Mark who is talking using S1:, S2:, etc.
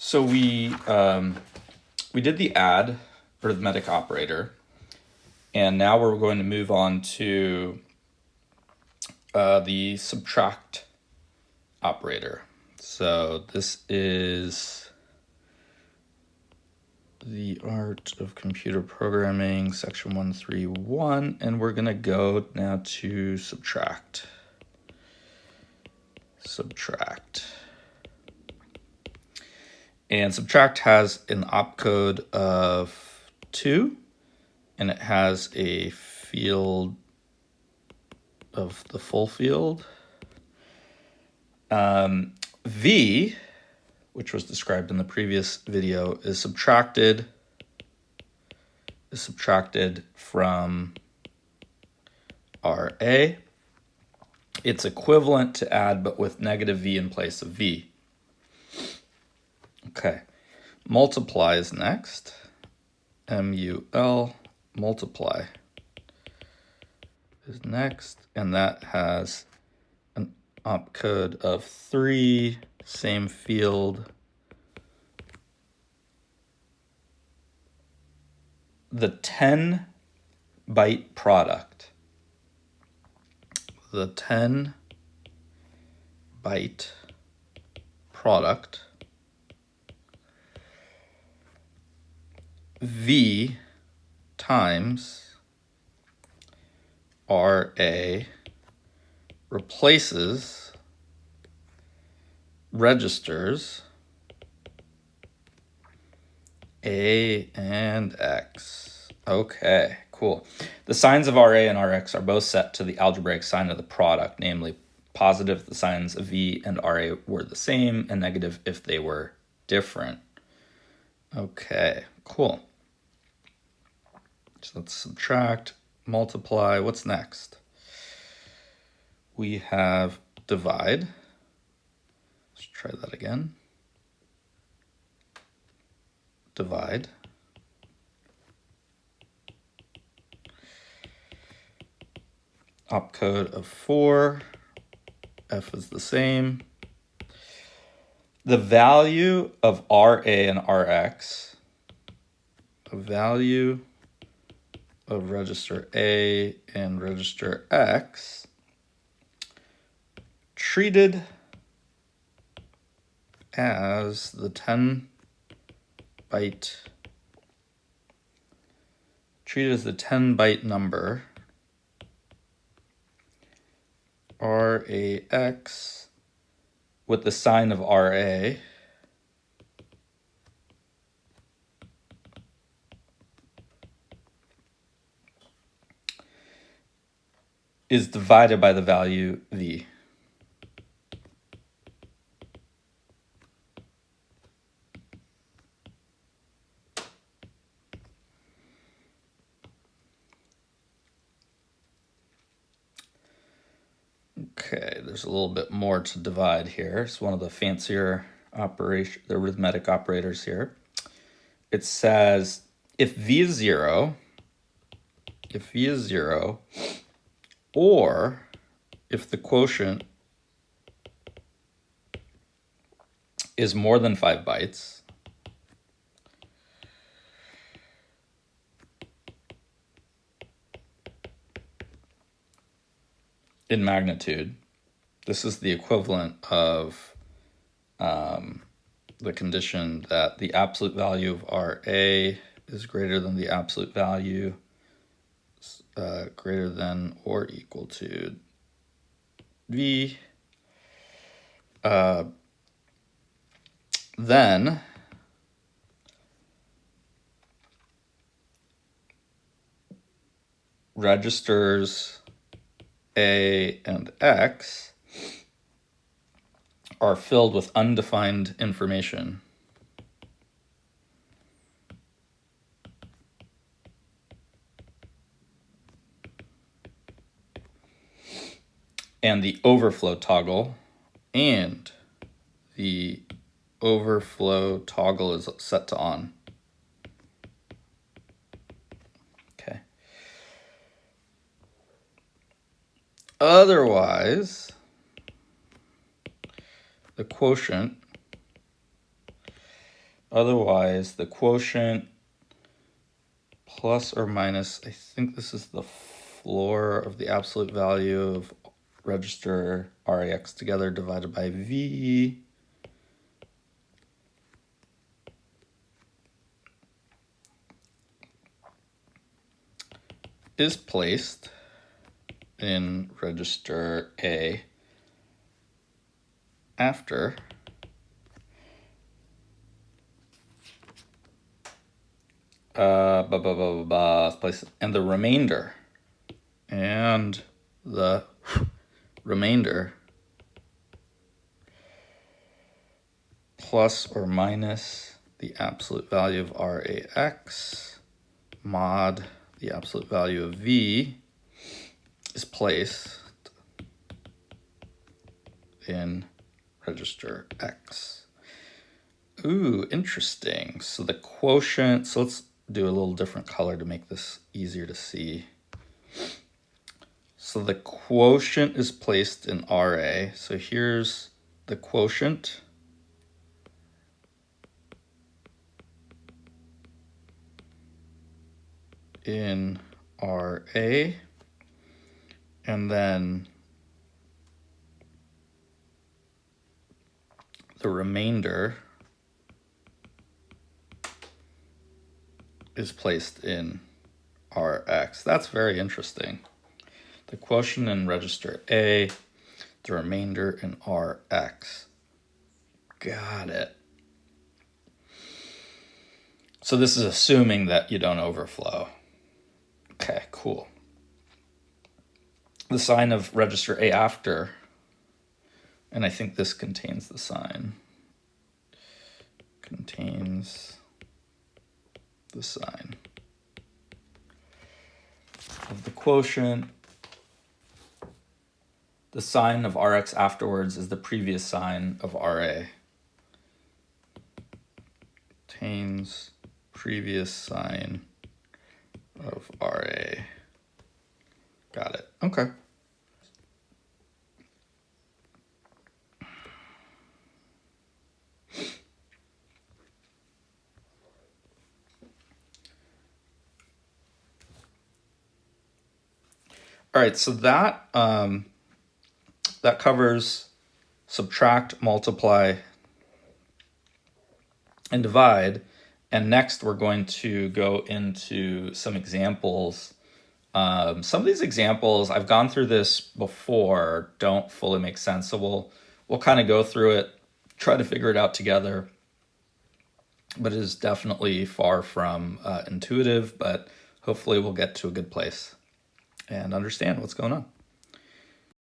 S1: So we did the add arithmetic operator, and now we're going to move on to the subtract operator. So this is the Art of Computer Programming, section 131, and we're going to go now to subtract. And subtract has an opcode of 2, and it has a field of the full field. V, which was described in the previous video, is subtracted from RA. It's equivalent to add, but with negative V in place of V. Okay, multiply is next. MUL, multiply is next, and that has an opcode of 3, same field. The 10 byte product. The 10 byte product V times RA replaces registers A and X. Okay, cool. The signs of RA and RX are both set to the algebraic sign of the product, namely positive if the signs of V and RA were the same, and negative if they were different. Okay, cool. So let's subtract, multiply. What's next? We have divide. Let's try that again. Divide. Opcode of 4. F is the same. The value of RA and RX, the value of register A and register X, treated as the 10 byte number RAX with the sign of RA is divided by the value V. Okay, there's a little bit more to divide here. It's one of the fancier the arithmetic operators here. It says if V is 0, or if the quotient is more than 5 bytes, in magnitude, this is the equivalent of the condition that the absolute value of RA is greater than the absolute value greater than or equal to V. Then registers A and X are filled with undefined information. And the overflow toggle is set to on. Okay. Otherwise, the quotient Otherwise, the quotient plus or minus, I think this is the floor of the absolute value of register RAX together divided by V is placed in register A after and the remainder plus or minus the absolute value of RAX mod the absolute value of V is placed in register X. Ooh, interesting. So the quotient, so let's do a little different color to make this easier to see. So the quotient is placed in RA. So here's the quotient. In RA, and then the remainder is placed in Rx. That's very interesting. The quotient in register A, the remainder in Rx. Got it. So this is assuming that you don't overflow. Okay, cool. The sign of register A after, and I think this contains the sign, contains the sign of the quotient. The sign of Rx afterwards is the previous sign of RA. Contains previous sign of RA. Got it. Okay. All right, so that that covers subtract, multiply, and divide. And next we're going to go into some examples. Some of these examples, I've gone through this before, don't fully make sense. So we'll kind of go through it, try to figure it out together. But it is definitely far from intuitive, but hopefully we'll get to a good place and understand what's going on.